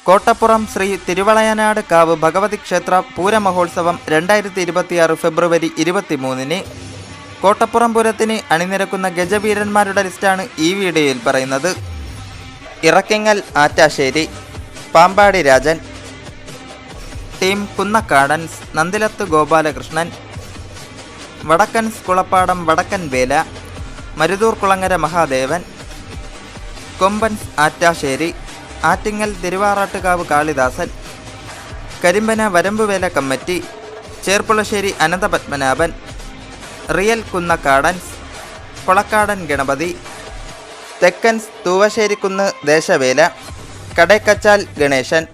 കോട്ടപ്പുറം ശ്രീ തിരുവളയനാട് കാവ് ഭഗവതി ക്ഷേത്ര പൂരമഹോത്സവം 2026 ഫെബ്രുവരി 23-ന് കോട്ടപ്പുറം പൂരത്തിന് അണിനിരക്കുന്ന ഗജവീരന്മാരുടെ ലിസ്റ്റാണ് ഈ വീഡിയോയിൽ പറയുന്നത്. ഇറക്കിങ്ങൽ ആറ്റാശ്ശേരി പാമ്പാടി രാജൻ, ടീം കുന്നക്കാടൻസ് നന്ദിലത്ത് ഗോപാലകൃഷ്ണൻ, വടക്കൻസ് കുളപ്പാടം വടക്കൻ വേല, മരുതൂർ കുളങ്ങര മഹാദേവൻ, കൊമ്പൻസ് ആറ്റാശ്ശേരി, ആറ്റിങ്ങൽ തിരുവാറാട്ടുകാവ് കാളിദാസൻ, കരിമ്പന വരമ്പുവേല കമ്മിറ്റി, ചേർപ്പുളശ്ശേരി അനന്തപത്മനാഭൻ, റിയൽ കുന്നക്കാടൻസ്, കൊളക്കാടൻ ഗണപതി, തെക്കൻസ് തൂവശ്ശേരിക്കുന്ന് ദേശവേല, കടേക്കച്ചാൽ ഗണേശൻ.